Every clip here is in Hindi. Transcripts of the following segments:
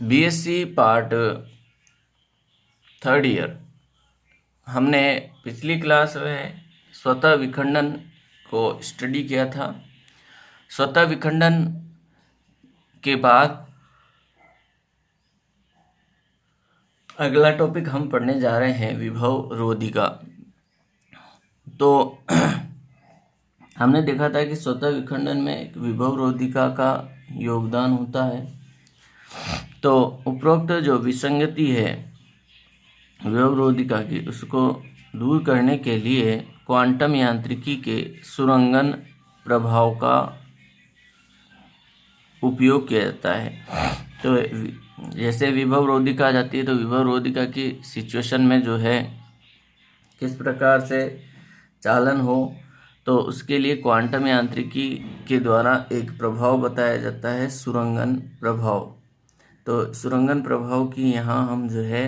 BSc part third year. हमने पिछली क्लास में स्वतः विखंडन को स्टडी किया था। स्वतः विखंडन के बाद अगला टॉपिक हम पढ़ने जा रहे हैं विभव रोधिका। तो हमने देखा था कि स्वतः विखंडन में एक विभव रोधिका का योगदान होता है। तो उपरोक्त जो विसंगति है विभव रोधिका की, उसको दूर करने के लिए क्वांटम यांत्रिकी के सुरंगन प्रभाव का उपयोग किया जाता है। तो जैसे विभव रोधिका आ जाती है, तो विभव रोधिका की सिचुएशन में जो है किस प्रकार से चालन हो, तो उसके लिए क्वांटम यांत्रिकी के द्वारा एक प्रभाव बताया जाता है, सुरंगन प्रभाव। तो सुरंगन प्रभाव की यहाँ हम जो है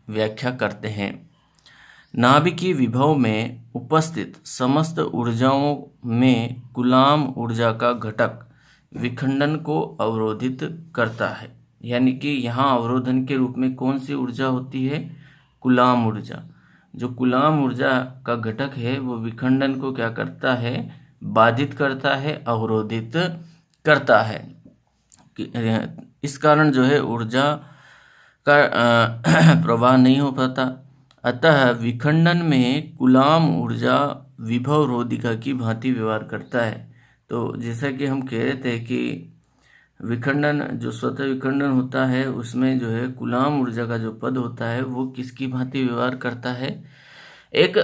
व्याख्या करते हैं। नाभिकीय विभव में उपस्थित समस्त ऊर्जाओं में कूलाम ऊर्जा का घटक विखंडन को अवरोधित करता है। यानी कि यहाँ अवरोधन के रूप में कौन सी ऊर्जा होती है? कूलाम ऊर्जा। जो कूलाम ऊर्जा का घटक है वो विखंडन को क्या करता है? बाधित करता है, अवरोधित करता है। इस कारण जो है ऊर्जा का प्रवाह नहीं हो पाता। अतः विखंडन में कूलाम ऊर्जा विभव रोधिका की भांति व्यवहार करता है। तो जैसा कि हम कह रहे थे कि विखंडन, जो स्वतः विखंडन होता है, उसमें जो है कूलाम ऊर्जा का जो पद होता है वो किसकी भांति व्यवहार करता है? एक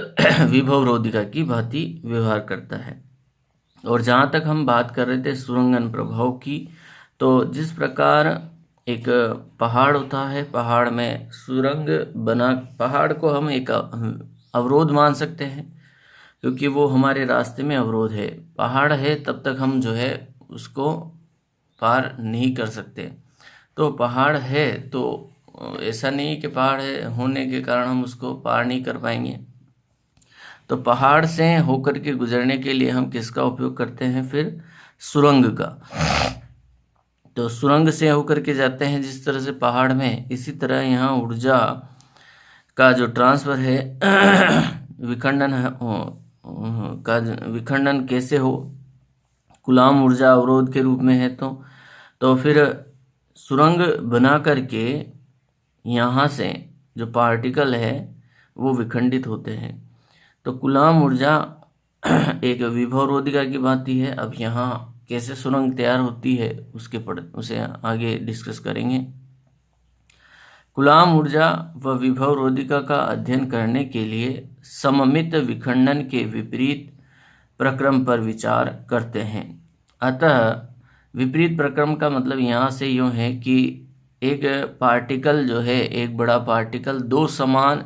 विभव रोधिका की भांति व्यवहार करता है। और जहाँ तक हम बात कर रहे थे सुरंगन प्रभाव की, तो जिस प्रकार एक पहाड़ होता है, पहाड़ में सुरंग बना, पहाड़ को हम एक अवरोध मान सकते हैं क्योंकि वो हमारे रास्ते में अवरोध है। पहाड़ है तब तक हम जो है उसको पार नहीं कर सकते। तो पहाड़ है तो ऐसा नहीं कि पहाड़ है होने के कारण हम उसको पार नहीं कर पाएंगे। तो पहाड़ से होकर के गुजरने के लिए हम किसका उपयोग करते हैं? फिर सुरंग का। तो सुरंग से होकर के जाते हैं जिस तरह से पहाड़ में, इसी तरह यहाँ ऊर्जा का जो ट्रांसफर है विखंडन का विखंडन कैसे हो? कूलाम ऊर्जा अवरोध के रूप में है तो फिर सुरंग बना करके यहाँ से जो पार्टिकल है वो विखंडित होते हैं। तो कूलाम ऊर्जा एक विभव रोधिका की भांति है। अब यहाँ कैसे सुरंग तैयार होती है उसे आगे डिस्कस करेंगे। कूलाम ऊर्जा व विभव रोधिका का अध्ययन करने के लिए सममित विखंडन के विपरीत प्रक्रम पर विचार करते हैं। अतः विपरीत प्रक्रम का मतलब यहाँ से यूँ है कि एक पार्टिकल जो है, एक बड़ा पार्टिकल दो समान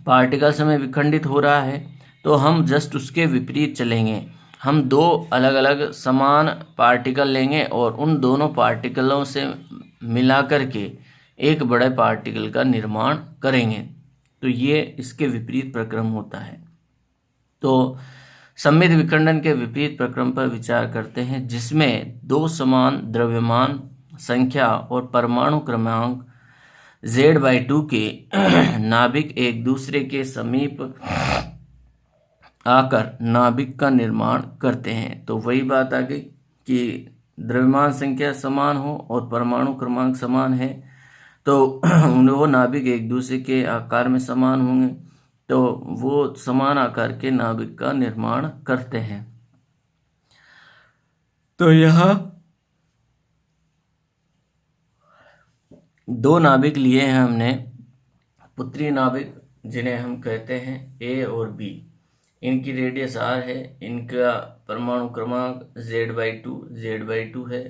पार्टिकल्स में विखंडित हो रहा है, तो हम जस्ट उसके विपरीत चलेंगे। हम दो अलग अलग समान पार्टिकल लेंगे और उन दोनों पार्टिकलों से मिला करके एक बड़े पार्टिकल का निर्माण करेंगे। तो ये इसके विपरीत प्रक्रम होता है। तो सममित विखंडन के विपरीत प्रक्रम पर विचार करते हैं जिसमें दो समान द्रव्यमान संख्या और परमाणु क्रमांक Z/2 के नाभिक एक दूसरे के समीप आकर नाभिक का निर्माण करते हैं। तो वही बात आ गई कि द्रव्यमान संख्या समान हो और परमाणु क्रमांक समान है, तो वो नाभिक एक दूसरे के आकार में समान होंगे, तो वो समान आकार के नाभिक का निर्माण करते हैं। तो यहाँ दो नाभिक लिए हैं हमने, पुत्री नाभिक जिन्हें हम कहते हैं A और B। इनकी रेडियस R है, इनका परमाणु क्रमांक Z/2 है,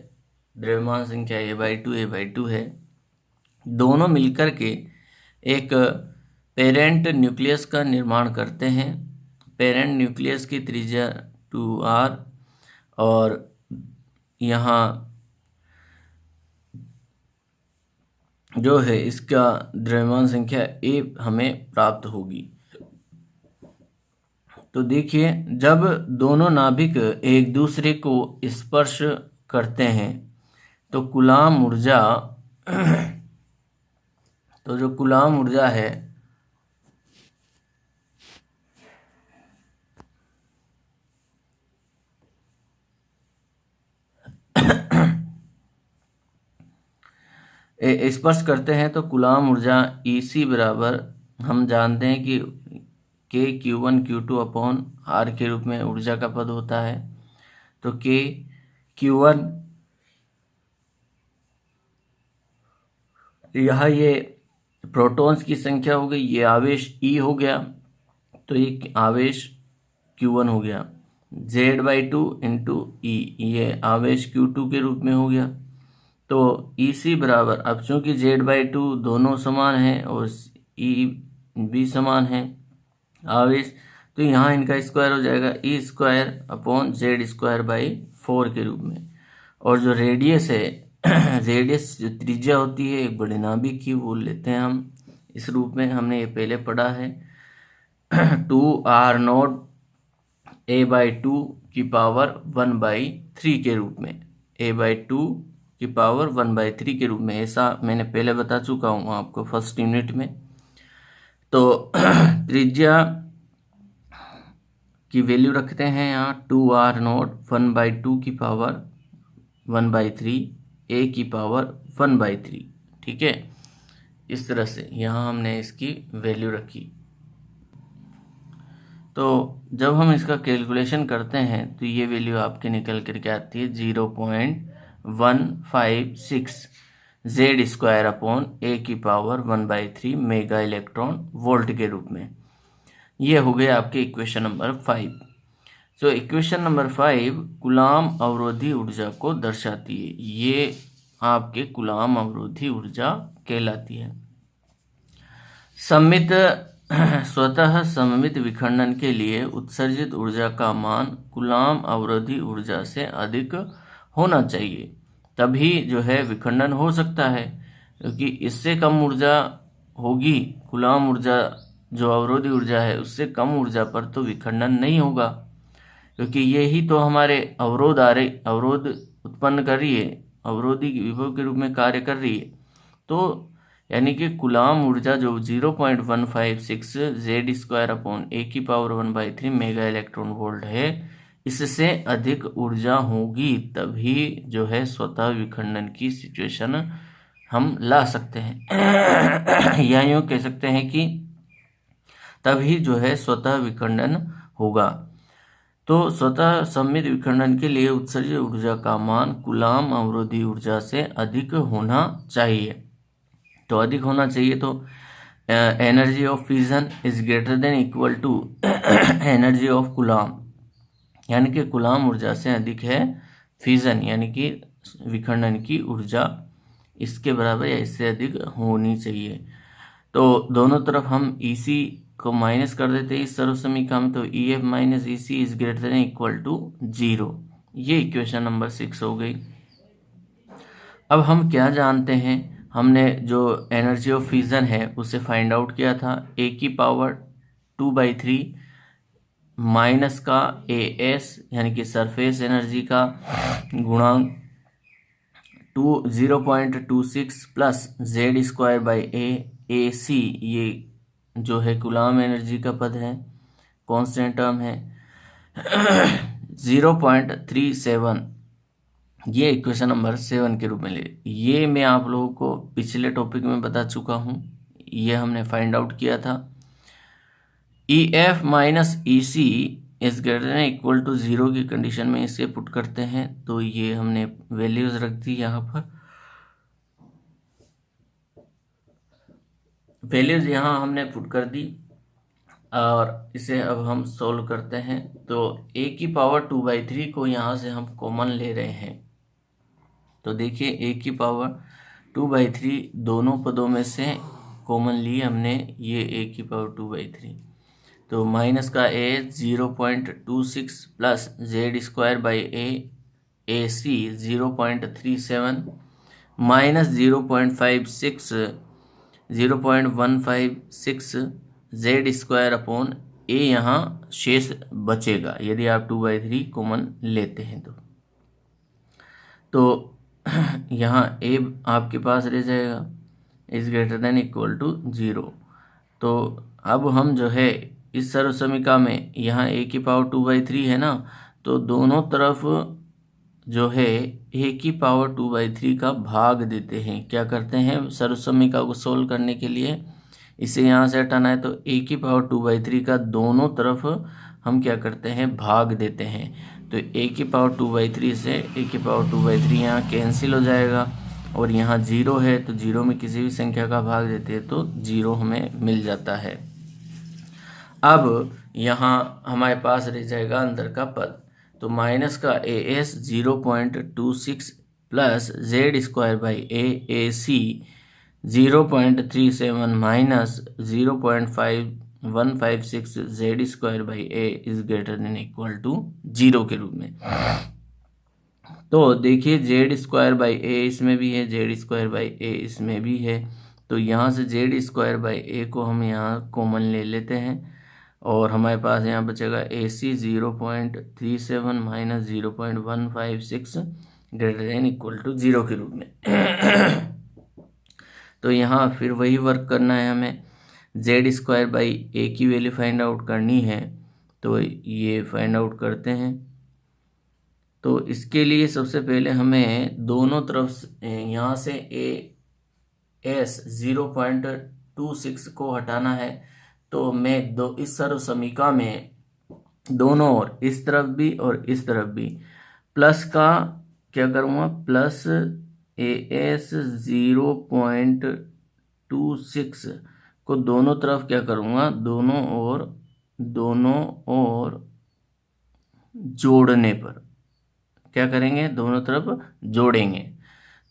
द्रव्यमान संख्या A/2 है। दोनों मिलकर के एक पेरेंट न्यूक्लियस का निर्माण करते हैं। पेरेंट न्यूक्लियस की त्रिज्या 2R और यहाँ जो है इसका द्रव्यमान संख्या A हमें प्राप्त होगी। तो देखिए, जब दोनों नाभिक एक दूसरे को स्पर्श करते हैं तो कूलाम ऊर्जा तो जो कूलाम ऊर्जा है स्पर्श करते हैं तो कूलाम ऊर्जा EC बराबर हम जानते हैं कि K Q1 Q2 upon R के रूप में ऊर्जा का पद होता है। तो K Q1 यहाँ ये प्रोटॉन्स की संख्या हो गई, ये आवेश E हो गया, तो ये आवेश Q1 हो गया, Z/2 इंटू E ये आवेश Q2 के रूप में हो गया। तो EC बराबर, अब चूंकि Z/2 दोनों समान हैं और E भी समान है आवेश, तो यहाँ इनका स्क्वायर हो जाएगा E² अपॉन Z²/4 के रूप में। और जो रेडियस है रेडियस जो त्रिज्या होती है एक बड़े नाभिक की, वो लेते हैं हम इस रूप में, हमने ये पहले पढ़ा है 2r0 a/2 की पावर 1/3 के रूप में, a/2 की पावर 1/3 के रूप में, ऐसा मैंने पहले बता चुका हूँ आपको फर्स्ट यूनिट में। तो त्रिज्या की वैल्यू रखते हैं यहाँ 2r0 1/2 की पावर 1/3 a की पावर 1/3, ठीक है। इस तरह से यहाँ हमने इसकी वैल्यू रखी। तो जब हम इसका कैलकुलेशन करते हैं तो ये वैल्यू आपके निकल करके आती है 0.156 Z² अपॉन a की पावर 1/3 मेगा इलेक्ट्रॉन वोल्ट के रूप में। ये हो गया आपके इक्वेशन नंबर 5। तो इक्वेशन नंबर 5 कूलाम अवरोधी ऊर्जा को दर्शाती है। ये आपके कूलाम अवरोधी ऊर्जा कहलाती है। सममित स्वतः सममित विखंडन के लिए उत्सर्जित ऊर्जा का मान कूलाम अवरोधी ऊर्जा से अधिक होना चाहिए, तभी जो है विखंडन हो सकता है। क्योंकि इससे कम ऊर्जा होगी, कूलाम ऊर्जा जो अवरोधी ऊर्जा है उससे कम ऊर्जा पर तो विखंडन नहीं होगा, क्योंकि यही तो हमारे अवरोध उत्पन्न कर रही है, अवरोधी विभव के रूप में कार्य कर रही है। तो यानी कि कूलाम ऊर्जा जो 0.156 Z² अपॉन a की पावर 1/3 मेगा इलेक्ट्रॉन वोल्ट है, इससे अधिक ऊर्जा होगी तभी जो है स्वतः विखंडन की सिचुएशन हम ला सकते हैं या यूँ कह सकते हैं कि तभी जो है स्वतः विखंडन होगा। तो स्वतः सममित विखंडन के लिए उत्सर्जित ऊर्जा का मान कूलाम अवरोधी ऊर्जा से अधिक होना चाहिए। तो अधिक होना चाहिए तो energy of fusion is greater than equal to energy of Coulomb, यानी कि कूलाम ऊर्जा से अधिक है फ्यूजन यानी कि विखंडन की ऊर्जा, इसके बराबर या इससे अधिक होनी चाहिए। तो दोनों तरफ हम EC को माइनस कर देते हैं इस सर्वसमीकरण में, तो EF minus EC is greater than equal to 0। ये इक्वेशन नंबर 6 हो गई। अब हम क्या जानते हैं, हमने जो एनर्जी ऑफ फ्यूजन है उसे फाइंड आउट किया था, a की पावर 2/3 माइनस का AS यानी कि सरफेस एनर्जी का गुणांक 0.26 प्लस Z²/a AC, ये जो है कूलाम एनर्जी का पद है, कांस्टेंट टर्म है 0.37, ये इक्वेशन नंबर 7 के रूप में ले। ये मैं आप लोगों को पिछले टॉपिक में बता चुका हूँ, ये हमने फाइंड आउट किया था। EF minus EC is greater than equal to 0 की कंडीशन में इसे पुट करते हैं, तो ये हमने वैल्यूज रख दी यहाँ पर, वैल्यूज यहाँ हमने पुट कर दी और इसे अब हम सोल्व करते हैं। तो a की पावर 2/3 को यहाँ से हम कॉमन ले रहे हैं, तो देखिए a की पावर 2/3 दोनों पदों में से कॉमन ली हमने, ये a की पावर 2/3, तो माइनस का a 0.26 plus Z²/a AC 0.37 minus 0.156 Z² upon a, यहाँ शेष बचेगा यदि आप 2/3 कॉमन लेते हैं तो यहाँ ए आपके पास रह जाएगा is greater than equal to 0। तो अब हम जो है इस सर्व समीकरण में यहाँ a की पावर 2/3 है ना, तो दोनों तरफ जो है a की पावर 2/3 का भाग देते हैं। क्या करते हैं, सर्व समीकरण को सोल्व करने के लिए इसे यहाँ से हटाना है, तो a की पावर 2/3 का दोनों तरफ हम क्या करते हैं, भाग देते हैं। तो a की पावर 2/3 से a की पावर 2/3 यहाँ कैंसिल हो जाएगा, और यहाँ 0 है तो 0 में किसी भी संख्या का भाग देते हैं तो 0 हमें मिल जाता है। अब यहाँ हमारे पास रह जाएगा अंदर का पद, तो माइनस का AS 0.26 plus Z²/A AC 0.37 minus 0.5156 Z²/A is greater than equal to 0 के रूप में। तो देखिए Z²/A इसमें भी है, Z²/A इसमें भी है, तो यहाँ से Z²/A को हम यहाँ कॉमन ले लेते हैं, और हमारे पास यहाँ बचेगा AC 0.37 minus 0.156 greater than equal to 0 के रूप में। तो यहाँ फिर वही वर्क करना है, हमें Z²/A की वैल्यू फाइंड आउट करनी है, तो ये फाइंड आउट करते हैं। तो इसके लिए सबसे पहले हमें दोनों तरफ यहाँ से AS 0.26 को हटाना है, तो मैं इस सर्व समीकरण में दोनों ओर इस तरफ भी और इस तरफ भी प्लस का क्या करूँगा, प्लस AS 0.26 को दोनों तरफ क्या करूँगा, दोनों ओर जोड़ने पर क्या करेंगे, दोनों तरफ जोड़ेंगे।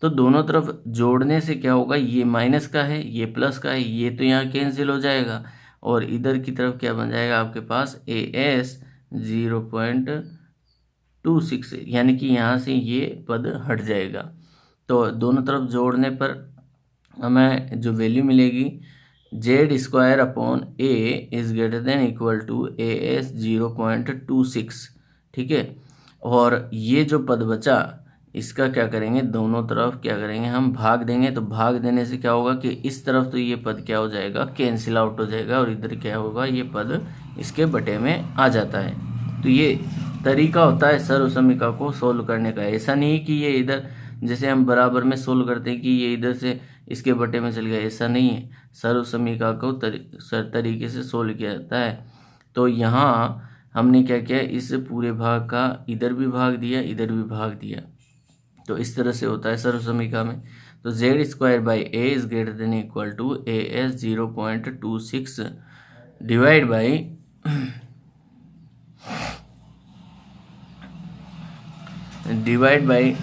तो दोनों तरफ जोड़ने से क्या होगा, ये माइनस का है ये प्लस का है, ये तो यहाँ कैंसिल हो जाएगा, और इधर की तरफ क्या बन जाएगा आपके पास AS 0.26, यानी कि यहाँ से ये पद हट जाएगा। तो दोनों तरफ जोड़ने पर हमें जो वैल्यू मिलेगी Z²/A is greater than equal to AS 0.26, ठीक है। और ये जो पद बचा इसका क्या करेंगे, दोनों तरफ क्या करेंगे, हम भाग देंगे। तो भाग देने से क्या होगा कि इस तरफ तो ये पद क्या हो जाएगा, कैंसिल आउट हो जाएगा, और इधर क्या होगा, ये पद इसके बटे में आ जाता है। तो ये तरीका होता है सर्व समीकरण को सोल्व करने का। ऐसा नहीं कि ये इधर जैसे हम बराबर में सोल्व करते हैं कि ये इधर से इसके बटे में चल गया, ऐसा नहीं है। सर्व समीकरण को तरीके से सोल्व किया जाता है। तो यहाँ हमने क्या किया, इस पूरे भाग का इधर भी भाग दिया, इधर भी भाग दिया, तो इस तरह से होता है सर्व समीकरण में। तो Z²/A is greater than equal to AS 0.26 divide by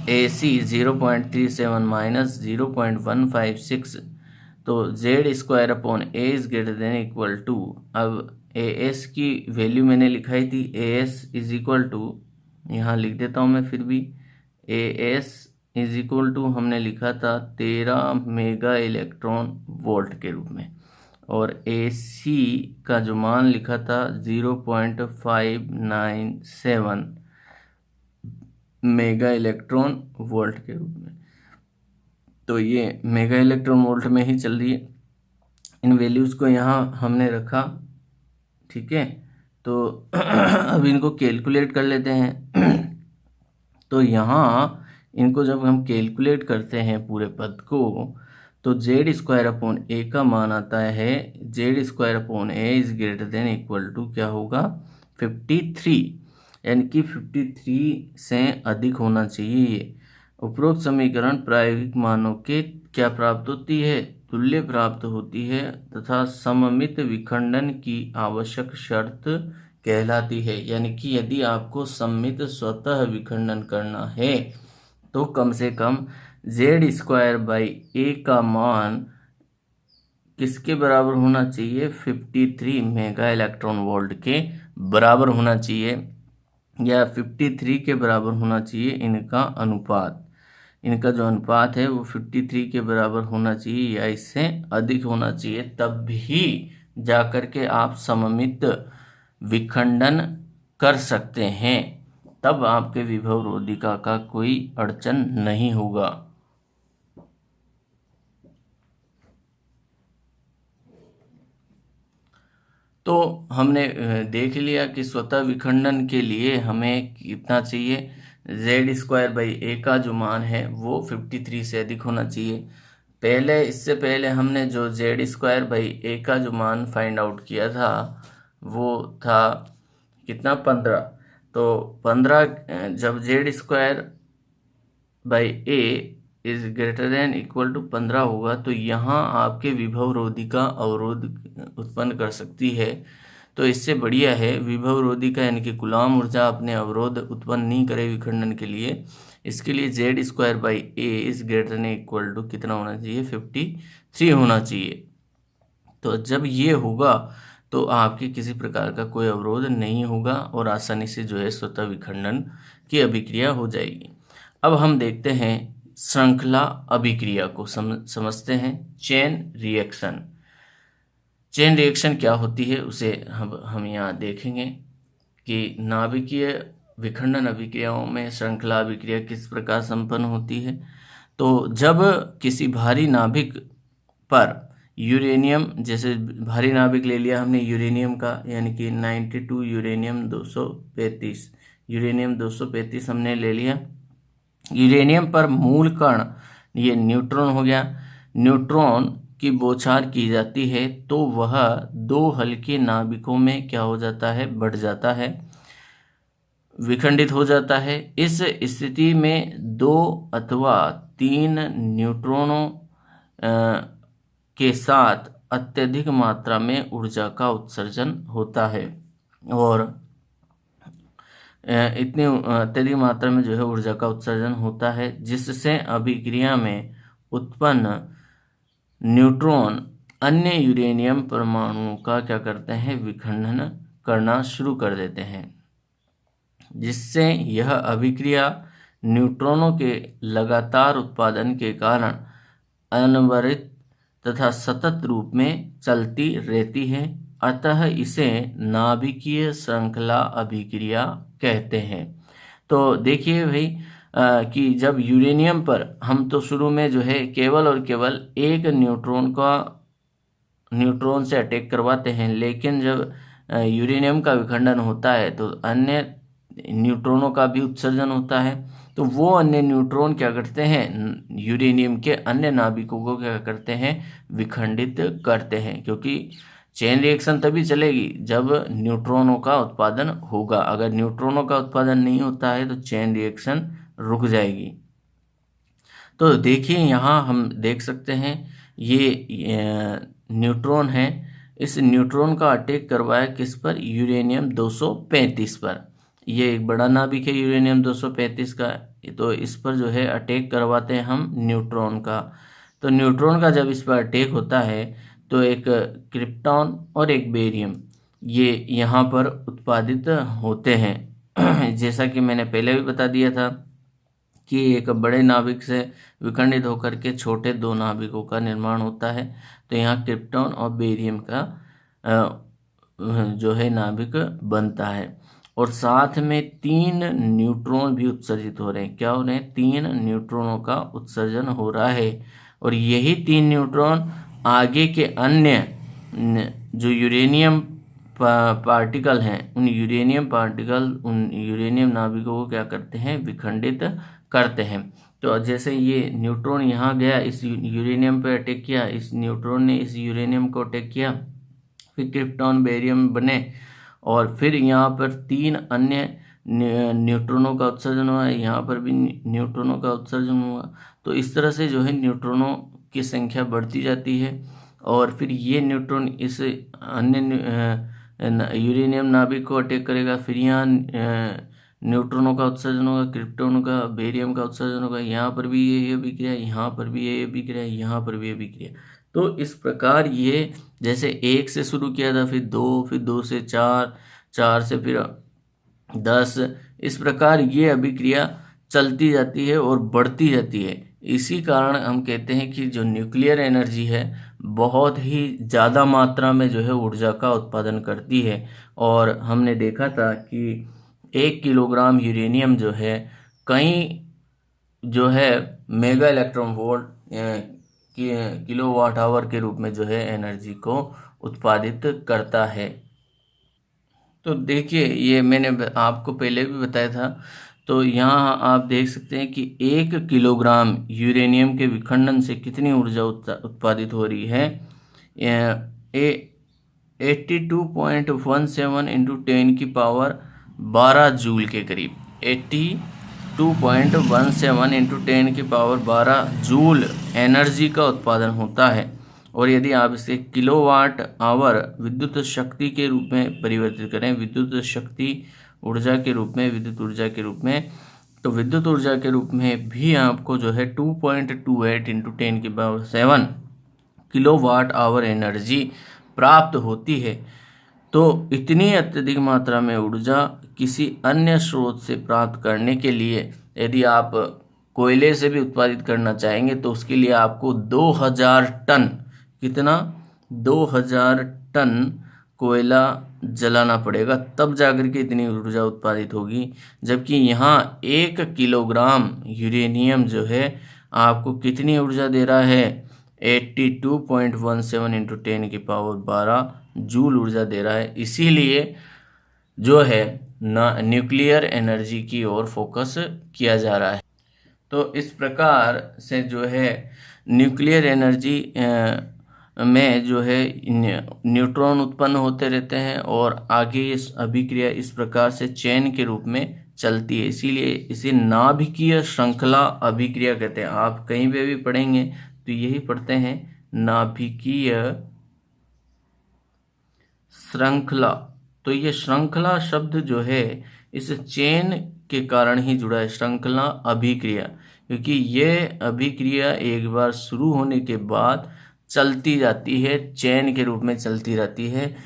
AC 0.37 minus 0.156, तो Z²/A is greater than equal to, अब AS की वैल्यू मैंने लिखाई थी, AS इज इक्वल टू, यहाँ लिख देता हूँ मैं फिर भी, AS इज इक्वल टू हमने लिखा था 13 मेगा इलेक्ट्रॉन वोल्ट के रूप में, और AC का जो मान लिखा था 0.597 मेगा इलेक्ट्रॉन वोल्ट के रूप में। तो ये मेगा इलेक्ट्रॉन वोल्ट में ही चल रही है। इन वैल्यूज़ को यहाँ हमने रखा, ठीक है। तो अब इनको कैलकुलेट कर लेते हैं। तो यहाँ इनको जब हम कैलकुलेट करते हैं पूरे पद को, तो Z²/A का मान आता है, Z²/A is greater than equal to क्या होगा, 53, यानी कि 53 से अधिक होना चाहिए ये। उपरोक्त समीकरण प्रायोगिक मानों के क्या प्राप्त होती है, तुल्य प्राप्त होती है, तथा सममित विखंडन की आवश्यक शर्त कहलाती है। यानी कि यदि आपको सममित स्वतः विखंडन करना है तो कम से कम Z²/A का मान किसके बराबर होना चाहिए, 53 मेगा इलेक्ट्रॉन वोल्ट के बराबर होना चाहिए, या 53 के बराबर होना चाहिए इनका अनुपात। इनका जो अनुपात है वो 53 के बराबर होना चाहिए या इससे अधिक होना चाहिए, तब भी जाकर के आप सममित विखंडन कर सकते हैं। तब आपके विभव रोधिका का कोई अड़चन नहीं होगा। तो हमने देख लिया कि स्वतः विखंडन के लिए हमें कितना चाहिए, z² का जो मान है वो 53 से अधिक होना चाहिए। इससे पहले हमने जो z² का जो मान फाइंड आउट किया था वो था कितना, 15। तो 15 जब z² is greater than equal to 15 होगा तो यहाँ आपके विभव रोधिका अवरोध उत्पन्न कर सकती है। तो इससे बढ़िया है विभव रोधिका यानी कि कूलाम ऊर्जा अपने अवरोध उत्पन्न नहीं करे विखंडन के लिए। इसके लिए z² is greater than equal to कितना होना चाहिए, 53 होना चाहिए। तो जब ये होगा तो आपके किसी प्रकार का कोई अवरोध नहीं होगा और आसानी से जो है स्वतः विखंडन की अभिक्रिया हो जाएगी। अब हम देखते हैं श्रृंखला अभिक्रिया को समझते हैं। चेन रिएक्शन क्या होती है उसे हम यहाँ देखेंगे कि नाभिकीय विखंडन अभिक्रियाओं में श्रृंखला अभिक्रिया किस प्रकार संपन्न होती है। तो जब किसी भारी नाभिक पर यूरेनियम, जैसे भारी नाभिक ले लिया हमने यूरेनियम का, यानी कि 92 यूरेनियम 235 हमने ले लिया। यूरेनियम पर मूल कण, ये न्यूट्रॉन हो गया, न्यूट्रॉन की बौछार की जाती है तो वह दो हल्के नाभिकों में क्या हो जाता है, बढ़ जाता है, विखंडित हो जाता है। इस स्थिति में 2 अथवा 3 न्यूट्रॉनों के साथ अत्यधिक मात्रा में ऊर्जा का उत्सर्जन होता है और इतनी अत्यधिक मात्रा में जो है ऊर्जा का उत्सर्जन होता है जिससे अभिक्रिया में उत्पन्न न्यूट्रॉन अन्य यूरेनियम परमाणुओं का क्या करते हैं, विखंडन करना शुरू कर देते हैं, जिससे यह अभिक्रिया न्यूट्रॉनों के लगातार उत्पादन के कारण अनवरत तथा सतत रूप में चलती रहती है। अतः इसे नाभिकीय श्रृंखला अभिक्रिया कहते हैं। तो देखिए भाई कि जब यूरेनियम पर हम तो शुरू में जो है केवल और केवल एक न्यूट्रॉन से अटैक करवाते हैं, लेकिन जब यूरेनियम का विखंडन होता है तो अन्य न्यूट्रॉनों का भी उत्सर्जन होता है। तो वो अन्य न्यूट्रॉन क्या करते हैं, यूरेनियम के अन्य नाभिकों को क्या करते हैं, विखंडित करते हैं, क्योंकि चेन रिएक्शन तभी चलेगी जब न्यूट्रॉनों का उत्पादन होगा। अगर न्यूट्रॉनों का उत्पादन नहीं होता है तो चेन रिएक्शन रुक जाएगी। तो देखिए यहाँ हम देख सकते हैं ये न्यूट्रॉन है, इस न्यूट्रॉन का अटैक करवाया किस पर, यूरेनियम 235 पर। ये एक बड़ा नाभिक है यूरेनियम 235 का, तो इस पर जो है अटैक करवाते हैं हम न्यूट्रॉन का। तो न्यूट्रॉन का जब इस पर अटैक होता है तो एक क्रिप्टॉन और एक बेरियम ये यहाँ पर उत्पादित होते हैं। जैसा कि मैंने पहले भी बता दिया था कि एक बड़े नाभिक से विखंडित होकर के छोटे 2 नाभिकों का निर्माण होता है। तो यहाँ क्रिप्टॉन और बेरियम का जो है नाभिक बनता है और साथ में 3 न्यूट्रॉन भी उत्सर्जित हो रहे हैं। क्या हो रहे हैं, 3 न्यूट्रॉनों का उत्सर्जन हो रहा है और यही 3 न्यूट्रॉन आगे के अन्य जो यूरेनियम पार्टिकल हैं उन यूरेनियम नाभिकों को क्या करते हैं, विखंडित करते हैं। तो जैसे ये न्यूट्रॉन यहाँ गया, इस यूरेनियम पे अटैक किया, इस न्यूट्रॉन ने इस यूरेनियम को अटैक किया, फिर क्रिप्टॉन बेरियम बने और फिर यहाँ पर 3 अन्य न्यूट्रॉनों का उत्सर्जन हुआ, यहाँ पर भी न्यूट्रॉनों का उत्सर्जन हुआ। तो इस तरह से जो है न्यूट्रॉनों की संख्या बढ़ती जाती है और फिर ये न्यूट्रॉन इस अन्य यूरेनियम नाभिक को अटैक करेगा, फिर यहाँ न्यूट्रॉनों का उत्सर्जन होगा, क्रिप्टॉनों का, बेरियम का उत्सर्जन होगा, यहाँ पर भी ये अभिक्रिया, यहाँ पर भी ये अभिक्रिया, यहाँ पर भी अभिक्रिया। तो इस प्रकार ये जैसे 1 से शुरू किया था, फिर 2, फिर 2 से 4, 4 से फिर 10, इस प्रकार ये अभिक्रिया चलती जाती है और बढ़ती जाती है। इसी कारण हम कहते हैं कि जो न्यूक्लियर एनर्जी है बहुत ही ज़्यादा मात्रा में जो है ऊर्जा का उत्पादन करती है। और हमने देखा था कि 1 किलोग्राम यूरेनियम जो है कई जो है mega electron volt kilowatt hour के रूप में जो है एनर्जी को उत्पादित करता है। तो देखिए, ये मैंने आपको पहले भी बताया था। तो यहाँ आप देख सकते हैं कि 1 किलोग्राम यूरेनियम के विखंडन से कितनी ऊर्जा उत्पादित हो रही है। 82.17 इंटू 10 की पावर 12 जूल के करीब। 82.17 इंटू 10 की पावर 12 जूल एनर्जी का उत्पादन होता है। और यदि आप इसे किलोवाट आवर विद्युत शक्ति के रूप में परिवर्तित करें, विद्युत शक्ति ऊर्जा के रूप में, विद्युत ऊर्जा के रूप में, तो विद्युत ऊर्जा के रूप में भी आपको जो है 2.28 इंटू 10 की पावर 7 किलोवाट आवर एनर्जी प्राप्त होती है। तो इतनी अत्यधिक मात्रा में ऊर्जा किसी अन्य स्रोत से प्राप्त करने के लिए यदि आप कोयले से भी उत्पादित करना चाहेंगे तो उसके लिए आपको 2000 टन, कितना, 2000 टन कोयला जलाना पड़ेगा, तब जाकर के इतनी ऊर्जा उत्पादित होगी। जबकि यहाँ 1 किलोग्राम यूरेनियम जो है आपको कितनी ऊर्जा दे रहा है, 82.17 इंटू 10 की पावर 12 जूल ऊर्जा दे रहा है। इसीलिए जो है न्यूक्लियर एनर्जी की ओर फोकस किया जा रहा है। तो इस प्रकार से जो है न्यूक्लियर एनर्जी में जो है न्यूट्रॉन उत्पन्न होते रहते हैं और आगे इस अभिक्रिया इस प्रकार से चेन के रूप में चलती है। इसीलिए इसे नाभिकीय श्रृंखला अभिक्रिया कहते हैं। आप कहीं पे भी पढ़ेंगे तो यही पढ़ते हैं, नाभिकीय श्रृंखला। तो ये श्रृंखला शब्द जो है इस चेन के कारण ही जुड़ा है, श्रृंखला अभिक्रिया, क्योंकि ये अभिक्रिया एक बार शुरू होने के बाद चलती जाती है, चेन के रूप में चलती रहती है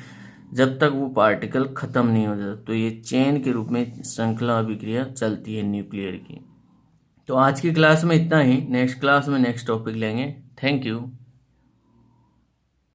जब तक वो पार्टिकल खत्म नहीं हो जाता। तो ये चेन के रूप में श्रृंखला अभिक्रिया चलती है न्यूक्लियर की। तो आज की क्लास में इतना ही। नेक्स्ट क्लास में नेक्स्ट टॉपिक लेंगे। Thank you.